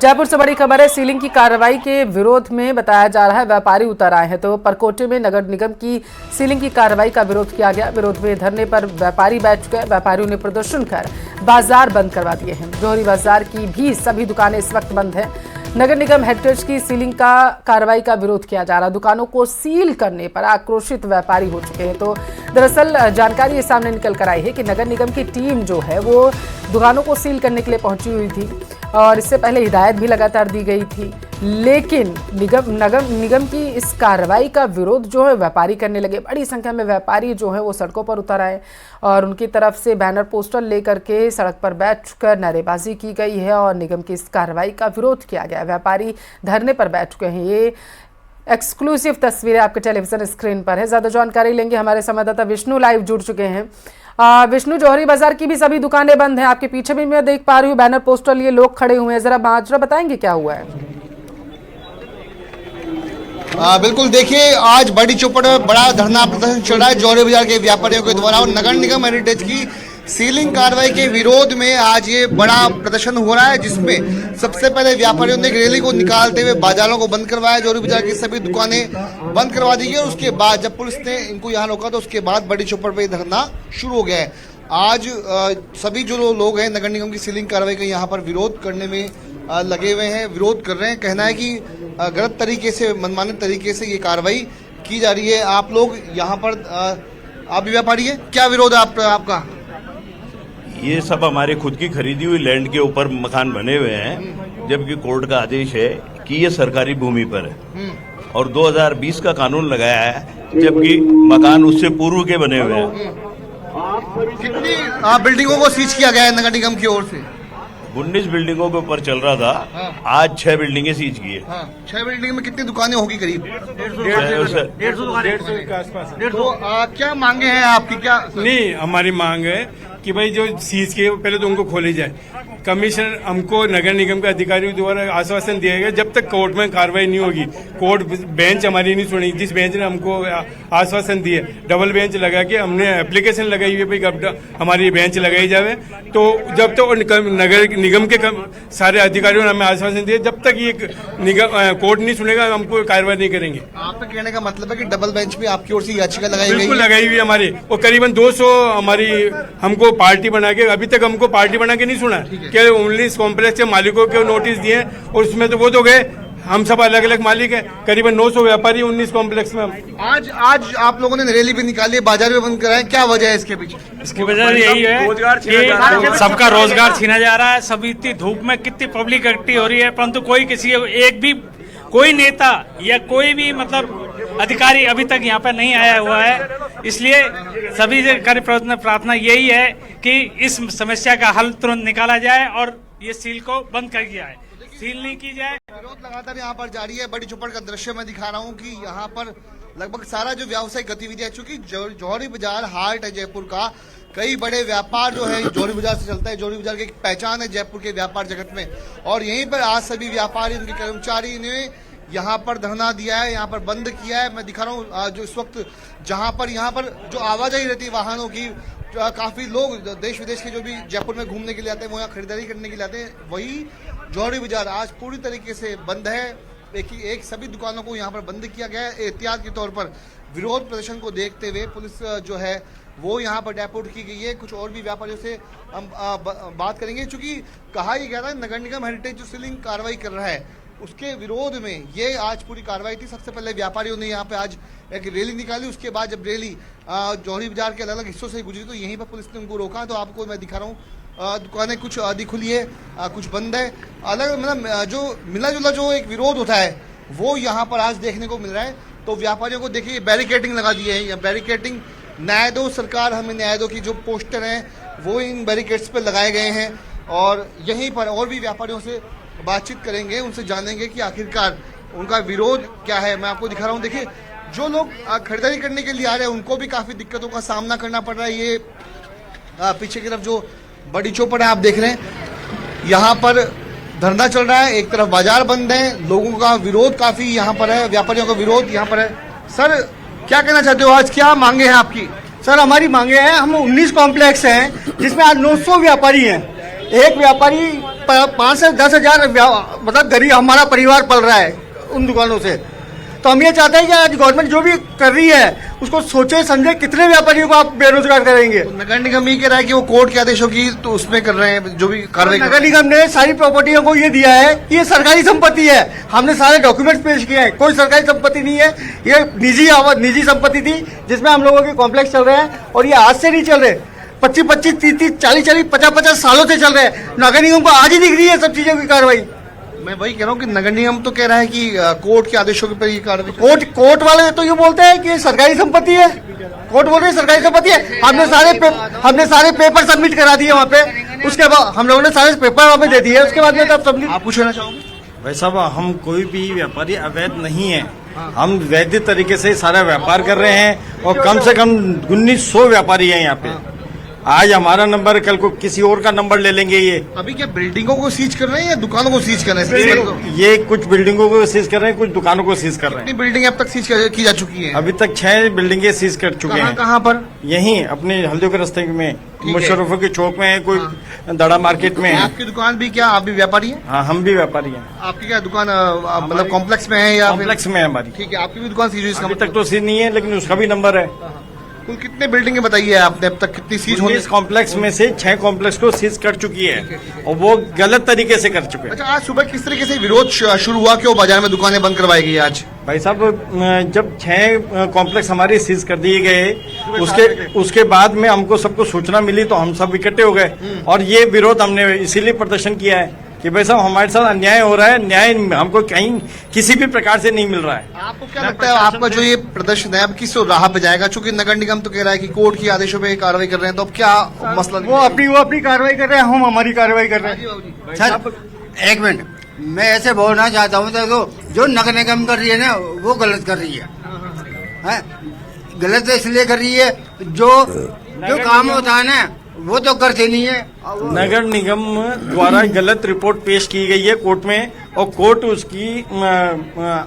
जयपुर से बड़ी खबर है। सीलिंग की कार्रवाई के विरोध में बताया जा रहा है व्यापारी उतर आए हैं। तो परकोटे में नगर निगम की सीलिंग की कार्रवाई का विरोध किया गया। विरोध में धरने पर व्यापारी बैठ गए। व्यापारियों ने प्रदर्शन कर बाजार बंद करवा दिए हैं। जोहरी बाजार की भी सभी दुकानें इस वक्त बंद हैं। नगर निगम हेरिटेज की सीलिंग का कार्रवाई का विरोध किया जा रहा है। दुकानों को सील करने पर आक्रोशित व्यापारी हो चुके हैं। तो दरअसल जानकारी ये सामने निकल कर आई है कि नगर निगम की टीम जो है वो दुकानों को सील करने के लिए पहुंची हुई थी और इससे पहले हिदायत भी लगातार दी गई थी, लेकिन निगम की इस कार्रवाई का विरोध जो है व्यापारी करने लगे। बड़ी संख्या में व्यापारी जो है वो सड़कों पर उतर आए और उनकी तरफ से बैनर पोस्टर लेकर के सड़क पर बैठकर नारेबाजी की गई है और निगम की इस कार्रवाई का विरोध किया गया। व्यापारी धरने पर बैठ चुके हैं। ये एक्सक्लूसिव तस्वीरें आपके टेलीविजन स्क्रीन पर है। ज्यादा जानकारी लेंगे हमारे संवाददाता विष्णु लाइव जुड़ चुके हैं। विष्णु, जौहरी बाजार की भी सभी दुकानें बंद हैं। आपके पीछे भी मैं देख पा रही हूँ बैनर पोस्टर लिए लोग खड़े हुए हैं। जरा माजरा बताएंगे क्या हुआ है? बिल्कुल, देखिए आज बड़ी चौपड़ में बड़ा धरना प्रदर्शन चल रहा है जौहरी बाजार के व्यापारियों के द्वारा और नगर निगम हेरिटेज की सीलिंग कार्रवाई के विरोध में आज ये बड़ा प्रदर्शन हो रहा है, जिसमें सबसे पहले व्यापारियों ने रैली को निकालते हुए बाजारों को बंद करवाया। जौहरी बाजार की सभी दुकानें बंद करवा दी गई और उसके बाद जब पुलिस ने इनको यहाँ रोका तो उसके बाद बड़ी चौपड़ पर धरना शुरू हो गया है। आज सभी जो लोग हैं नगर निगम की सीलिंग कार्रवाई का यहाँ पर विरोध करने में लगे हुए हैं, विरोध कर रहे हैं। कहना है कि गलत तरीके से, मनमाने तरीके से ये कार्रवाई की जा रही है। आप लोग यहाँ पर आप भी व्यापारी है, क्या विरोध है आपका? ये सब हमारे खुद की खरीदी हुई लैंड के ऊपर मकान बने हुए हैं, जबकि कोर्ट का आदेश है कि ये सरकारी भूमि पर है और 2020 का कानून लगाया है, जबकि मकान उससे पूर्व के बने हुए हैं। कितनी बिल्डिंगों को सीज किया गया है नगर निगम की ओर से? 19 बिल्डिंगों के ऊपर चल रहा था। हाँ। आज 6 बिल्डिंगें सीज की है। 6 बिल्डिंग में कितनी दुकानें होगी? करीब 150 के आसपास। तो क्या मांगे हैं आपकी? क्या नहीं, हमारी मांग है कि भाई जो सीज किए पहले तो उनको खोले जाए। कमिश्नर हमको नगर निगम के अधिकारियों द्वारा आश्वासन दिया गया जब तक कोर्ट में कार्रवाई नहीं होगी, कोर्ट बेंच हमारी नहीं सुनी। जिस बेंच ने हमको आश्वासन दिए, डबल बेंच लगा के हमने एप्लीकेशन लगाई हुई भाई हमारी बेंच लगाई जाए। तो जब तक नगर निगम के सारे अधिकारियों ने हमें आश्वासन दिया, जब तक ये कोर्ट नहीं सुनेगा हमको कार्रवाई नहीं करेंगे। आपका कहने का मतलब है कि डबल बेंच में आपकी ओर से याचिका लगाई गई? बिल्कुल लगाई हुई हमारी, और करीबन 200 हमारी हमको पार्टी बना के, अभी तक हमको पार्टी बना के नहीं सुना कि ओनली इस कॉम्प्लेक्स के मालिकों को नोटिस दिए और उसमें तो वो तो गए, हम सब अलग अलग मालिक हैं। करीबन 900 व्यापारी 19 कॉम्प्लेक्स में। आज आप लोगों ने रैली भी निकाली है, बाजार भी बंद कराए, क्या वजह है इसके पीछे? इसकी वजह यही है कि सबका रोजगार छीना जा रहा है। सब इतनी धूप में कितनी पब्लिक इकट्ठी हो रही है, परंतु कोई नेता या कोई भी मतलब अधिकारी अभी तक यहाँ पर नहीं आया हुआ है। इसलिए सभी से प्रार्थना यही है कि इस समस्या का हल तुरंत निकाला जाए और ये सील को बंद कर दिया जाए, सील नहीं की जाए। विरोध लगातार यहाँ पर जारी है। बड़ी चौपड़ का दृश्य मैं दिखा रहा हूँ कि यहाँ पर लगभग सारा जो व्यावसायिक गतिविधियां, चूंकि जौहरी बाजार हार्ट है जयपुर का, कई बड़े व्यापार जो है जौहरी बाजार से चलता है। जौहरी बाजार की एक पहचान है जयपुर के व्यापार जगत में और यहीं पर आज सभी व्यापारी, उनके कर्मचारी ने यहाँ पर धरना दिया है, यहाँ पर बंद किया है। मैं दिखा रहा हूँ जो इस वक्त यहाँ पर जो आवाजाही रहती है वाहनों की, काफी लोग देश विदेश के जो भी जयपुर में घूमने के लिए आते हैं, वो यहाँ खरीदारी करने के लिए आते हैं। वही जौहरी बाजार आज पूरी तरीके से बंद है। एक सभी दुकानों को यहाँ पर बंद किया गया है एहतियात के तौर पर। विरोध प्रदर्शन को देखते हुए पुलिस जो है वो यहाँ पर डेपोट की गई है। कुछ और भी व्यापारियों से हम बात करेंगे, चूंकि कहा ही गया था नगर निगम हेरिटेज जो सीलिंग कार्रवाई कर रहा है उसके विरोध में ये आज पूरी कार्रवाई थी। सबसे पहले व्यापारियों ने यहाँ पे आज एक रैली निकाली, उसके बाद जब रैली जौहरी बाजार के अलग अलग हिस्सों से गुजरी तो यहीं पर पुलिस ने उनको रोका। तो आपको मैं दिखा रहा हूँ दुकानें कुछ आधी खुली है, कुछ बंद है। अलग मतलब जो मिला जुला जो एक विरोध होता है वो यहाँ पर आज देखने को मिल रहा है। तो व्यापारियों को देखिए बैरिकेडिंग लगा दी है। बैरिकेडिंग न्याय दो सरकार हमें न्याय दो की जो पोस्टर हैं वो इन बैरिकेड्स पर लगाए गए हैं और यहीं पर और भी व्यापारियों से बातचीत करेंगे, उनसे जानेंगे कि आखिरकार उनका विरोध क्या है। मैं आपको दिखा रहा हूँ, देखिए जो लोग खरीदारी करने के लिए आ रहे हैं उनको भी काफी दिक्कतों का सामना करना पड़ रहा है। ये पीछे की तरफ जो बड़ी चौपड़ है आप देख रहे हैं, यहाँ पर धरना चल रहा है। एक तरफ बाजार बंद है, लोगों का विरोध काफी यहाँ पर है, व्यापारियों का विरोध यहाँ पर है। सर क्या कहना चाहते हो, आज क्या मांगे हैं आपकी? सर हमारी मांगे हैं, हम 19 कॉम्प्लेक्स हैं जिसमें आज 900 व्यापारी हैं। एक व्यापारी 5 से 10 हजार मतलब गरीब हमारा परिवार पल रहा है उन दुकानों से। तो हम ये चाहते हैं कि आज गवर्नमेंट जो भी कर रही है उसको सोचे समझे, कितने व्यापारियों को आप बेरोजगार करेंगे। नगर निगम ये कह रहा है कि वो कोर्ट के आदेशों की तो उसमें कर रहे हैं जो भी कार्रवाई कर रहे नगर निगम ने सारी प्रॉपर्टियों को ये दिया है कि ये सरकारी संपत्ति है। हमने सारे डॉक्यूमेंट्स पेश किए हैं, कोई सरकारी संपत्ति नहीं है, ये निजी संपत्ति थी जिसमें हम लोगों के कॉम्प्लेक्स चल रहे हैं। और ये आज से नहीं चल रहे, 25-25, 30-30, 40-40, 50-50 सालों से चल रहे हैं। नगर निगम को आज ही दिख रही है सब चीजों की कार्रवाई। मैं वही कह रहा हूँ कि नगर निगम तो कह रहा है कि कोर्ट के आदेशों के पर ये कार्रवाई। कोर्ट वाले तो ये बोलते हैं कि ये सरकारी संपत्ति है, कोर्ट बोल रहे हैं सरकारी संपत्ति है। हमने सारे पेपर सबमिट करा दिए वहाँ पे, उसके बाद हम लोगों ने सारे पेपर वहाँ पे दे दिए, उसके बाद में तब सबमिट। आप कुछ कहना चाहोगे? भाई साहब, हम कोई भी व्यापारी अवैध नहीं है, हम वैध तरीके से सारा व्यापार कर रहे हैं और कम से कम 1900 व्यापारी हैं यहाँ पे। आज हमारा नंबर, कल को किसी और का नंबर ले लेंगे। ये अभी क्या बिल्डिंगों को सीज कर रहे हैं या दुकानों को सीज कर रहे हैं? ये कुछ बिल्डिंगों को सीज कर रहे हैं, कुछ दुकानों को सीज कर रहे कितनी हैं। बिल्डिंग अब तक सीज की जा चुकी है? अभी तक 6 बिल्डिंगें सीज कर चुके हैं। कहाँ पर? यहीं अपने हल्दियों के रास्ते में, मुशर्रफों के चौक में है, कोई दड़ा मार्केट में है। आपकी दुकान भी क्या, आप भी व्यापारी हैं? हाँ, हम भी व्यापारी हैं। आपकी क्या दुकान मतलब कॉम्प्लेक्स में है या कॉम्प्लेक्स में है हमारी। ठीक है, आपकी भी दुकान सीज हुई इसका अभी मतलब? तक तो सीज नहीं है, लेकिन उसका भी नंबर है। कुल कितने बिल्डिंगें बताइए आपने अब तक, कितनी सीज होने? इस कॉम्प्लेक्स में से 6 कॉम्प्लेक्स को सीज कर चुकी है और वो गलत तरीके से कर चुके हैं। अच्छा, आज सुबह किस तरीके से विरोध शुरू हुआ, क्यों बाजार में दुकानें बंद करवाई गई आज? भाई साहब, जब 6 कॉम्प्लेक्स हमारे सीज कर दिए गए, उसके बाद में हमको सबको सूचना मिली तो हम सब इकट्ठे हो गए और ये विरोध हमने इसीलिए प्रदर्शन किया है कि भाई साहब हमारे साथ अन्याय हो रहा है, न्याय हमको कहीं किसी भी प्रकार से नहीं मिल रहा है। आपको क्या लगता है आपका जो ये प्रदर्शन है अब किस राह पे जाएगा? चूंकि नगर निगम तो कह रहा है कि कोर्ट के आदेशों पे कार्रवाई कर रहे हैं, तो अब क्या मसला? वो अपनी कार्रवाई कर रहे हैं, हम हमारी कार्रवाई कर रहे हैं। सर एक मिनट, मैं ऐसे बोलना चाहता हूँ, देखो जो नगर निगम कर रही है ना वो गलत कर रही है। गलत इसलिए कर रही है जो काम होता है ना वो तो करते नहीं है। नगर निगम द्वारा गलत रिपोर्ट पेश की गई है कोर्ट में और कोर्ट उसकी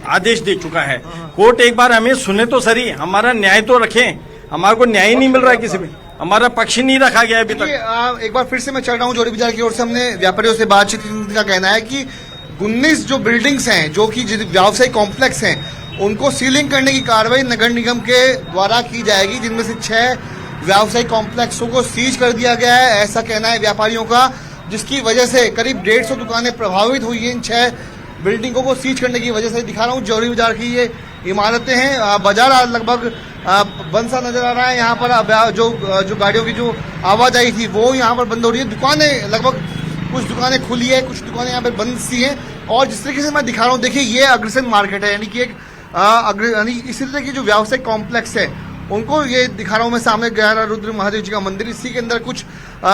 आदेश दे चुका है। कोर्ट एक बार हमें सुने तो सही, हमारा न्याय तो रखें। हमारे को न्याय ही नहीं मिल रहा है, किसी में हमारा पक्ष नहीं रखा गया अभी तक। एक बार फिर से मैं चल रहा हूँ जोड़ी बाजार की ओर से, हमने व्यापारियों से बातचीत का कहना है कि 19 जो बिल्डिंग्स हैं जो कि व्यावसायिक कॉम्प्लेक्स हैं उनको सीलिंग करने की कार्रवाई नगर निगम के द्वारा की जाएगी, जिनमें से 6 व्यावसायिक कॉम्प्लेक्सों को सीज कर दिया गया है, ऐसा कहना है व्यापारियों का, जिसकी वजह से करीब 150 दुकानें प्रभावित हुई हैं इन 6 बिल्डिंगों को सीज करने की वजह से। दिखा रहा हूँ जोड़ी बाजार की ये इमारतें हैं, बाजार आज लगभग बंद सा नजर आ रहा है। यहाँ पर जो गाड़ियों की जो आवाजाही थी वो यहाँ पर बंद हो रही है। दुकानें लगभग, कुछ दुकानें खुली है, कुछ दुकानें यहाँ पर बंद सी हैं। और जिस तरीके से मैं दिखा रहा हूँ, देखिए ये अग्रसेन मार्केट है, यानी कि एक इसी तरह की जो व्यावसायिक कॉम्प्लेक्स है उनको ये दिखा रहा हूँ मैं सामने। ग्यारह रुद्र महादेव जी का मंदिर, इसी के अंदर कुछ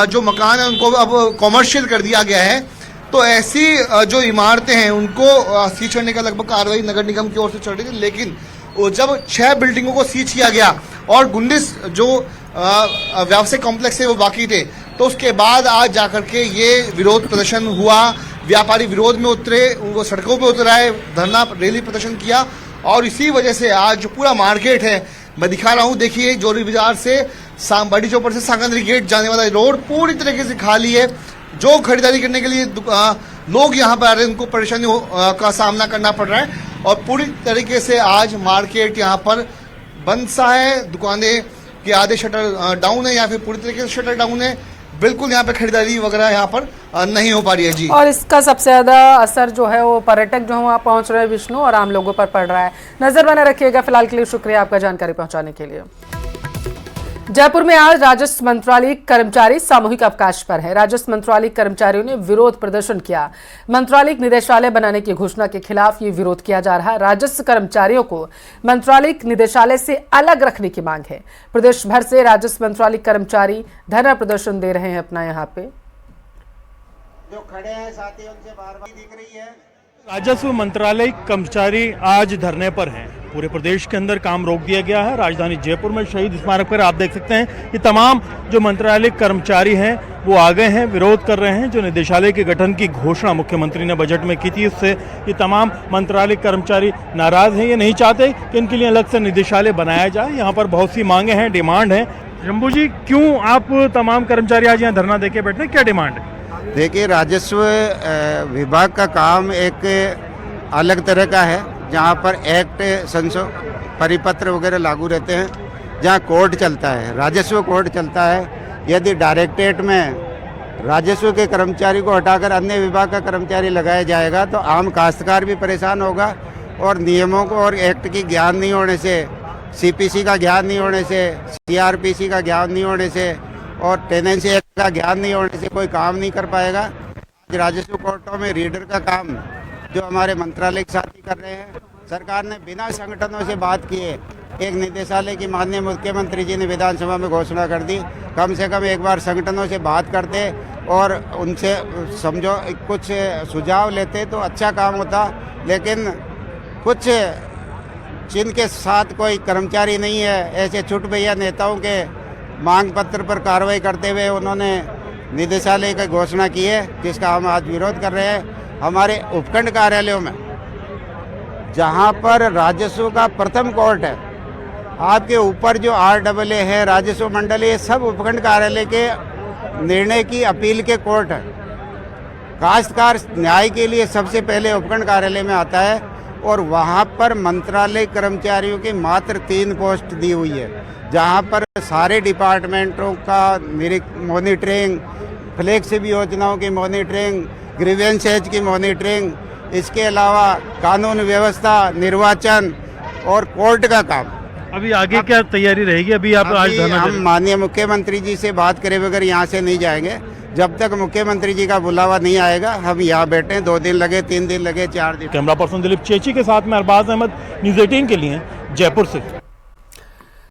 जो मकान है उनको अब कॉमर्शियल कर दिया गया है। तो ऐसी जो इमारतें हैं उनको सीज करने का लगभग कार्रवाई नगर निगम की ओर से चल रही थी, लेकिन जब 6 बिल्डिंगों को सीज किया गया और 19 जो व्यावसायिक कॉम्प्लेक्स है वो बाकी थे, तो उसके बाद आज जाकर के ये विरोध प्रदर्शन हुआ। व्यापारी विरोध में उतरे, उनको सड़कों पे उतर आए, धरना रैली प्रदर्शन किया और इसी वजह से आज जो पूरा मार्केट है मैं दिखा रहा हूँ, देखिए जोड़ी बाजार से बड़ी चौपड़ से सांगंदरी गेट जाने वाला रोड पूरी तरीके से खाली है। जो खरीदारी करने के लिए लोग यहाँ पर आ रहे हैं उनको परेशानी का सामना करना पड़ रहा है और पूरी तरीके से आज मार्केट यहाँ पर बंद सा है। दुकानें के आधे शटर डाउन है या फिर पूरी तरीके से शटर डाउन है, बिल्कुल यहाँ पे खरीदारी वगैरह यहाँ पर नहीं हो पा रही है जी। और इसका सबसे ज्यादा असर जो है वो पर्यटक जो है वहाँ पहुँच रहे हैं विष्णु, और आम लोगों पर पड़ रहा है। नजर बना रखिएगा। फिलहाल के लिए शुक्रिया आपका जानकारी पहुँचाने के लिए। जयपुर में आज राजस्व मंत्रालय कर्मचारी सामूहिक अवकाश पर है। राजस्व मंत्रालय कर्मचारियों ने विरोध प्रदर्शन किया। मंत्रालय निदेशालय बनाने की घोषणा के खिलाफ ये विरोध किया जा रहा है। राजस्व कर्मचारियों को मंत्रालय निदेशालय से अलग रखने की मांग है। प्रदेश भर से राजस्व मंत्रालय कर्मचारी धरना प्रदर्शन दे रहे हैं अपना। यहाँ पे जो खड़े हैं साथी उनसे बार-बार दिख रही है। राजस्व मंत्रालय कर्मचारी आज धरने पर हैं। पूरे प्रदेश के अंदर काम रोक दिया गया है। राजधानी जयपुर में शहीद स्मारक पर आप देख सकते हैं कि तमाम जो मंत्रालय कर्मचारी हैं वो आ गए हैं, विरोध कर रहे हैं। जो निदेशालय के गठन की घोषणा मुख्यमंत्री ने बजट में की थी, उससे ये तमाम मंत्रालय कर्मचारी नाराज हैं। ये नहीं चाहते कि इनके लिए अलग से निदेशालय बनाया जाए। यहाँ पर बहुत सी मांगे हैं, डिमांड है। शंभू जी, क्यों आप तमाम कर्मचारी आज यहाँ धरना देके बैठे, क्या डिमांड है? देखिए, राजस्व विभाग का काम एक अलग तरह का है, जहाँ पर एक्ट परिपत्र वगैरह लागू रहते हैं, जहाँ कोर्ट चलता है, राजस्व कोर्ट चलता है। यदि डायरेक्टरेट में राजस्व के कर्मचारी को हटाकर अन्य विभाग का कर्मचारी लगाया जाएगा तो आम काश्तकार भी परेशान होगा, और नियमों को और एक्ट की ज्ञान नहीं होने से, सीपीसी का ज्ञान नहीं होने से, सीआरपीसी का ज्ञान नहीं होने से और टेनेंसी एक्ट का ज्ञान नहीं होने से कोई काम नहीं कर पाएगा। राजस्व कोर्टों में रीडर का काम जो हमारे मंत्रालय के साथ ही कर रहे हैं, सरकार ने बिना संगठनों से बात किए एक निदेशालय की माननीय मुख्यमंत्री जी ने विधानसभा में घोषणा कर दी। कम से कम एक बार संगठनों से बात करते और उनसे समझो कुछ सुझाव लेते तो अच्छा काम होता, लेकिन कुछ जिनके साथ कोई कर्मचारी नहीं है, ऐसे छुट भैया नेताओं के मांग पत्र पर कार्रवाई करते हुए उन्होंने निदेशालय की घोषणा की है, जिसका हम आज विरोध कर रहे हैं। हमारे उपखंड कार्यालयों में जहां पर राजस्व का प्रथम कोर्ट है, आपके ऊपर जो RAA है, राजस्व मंडल, ये सब उपखंड कार्यालय के निर्णय की अपील के कोर्ट है। काश्तकार न्याय के लिए सबसे पहले उपखंड कार्यालय में आता है और वहाँ पर मंत्रालय कर्मचारियों की मात्र 3 पोस्ट दी हुई है, जहाँ पर सारे डिपार्टमेंटों का मॉनिटरिंग, फ्लैगशिप योजनाओं की मॉनिटरिंग, ग्रीवेंसेज की मॉनिटरिंग, इसके अलावा कानून व्यवस्था, निर्वाचन और कोर्ट का काम। अभी आगे क्या तैयारी रहेगी? अभी आप आज हम माननीय मुख्यमंत्री जी से बात करे बगैर यहाँ से नहीं जाएंगे। जब तक मुख्यमंत्री जी का बुलावा नहीं आएगा हम यहाँ बैठे, 2 दिन लगे, 3 दिन लगे, 4 दिन। कैमरा पर्सन दिलीप चेची के साथ में अरबाज अहमद, न्यूज़ 18 के लिए जयपुर से।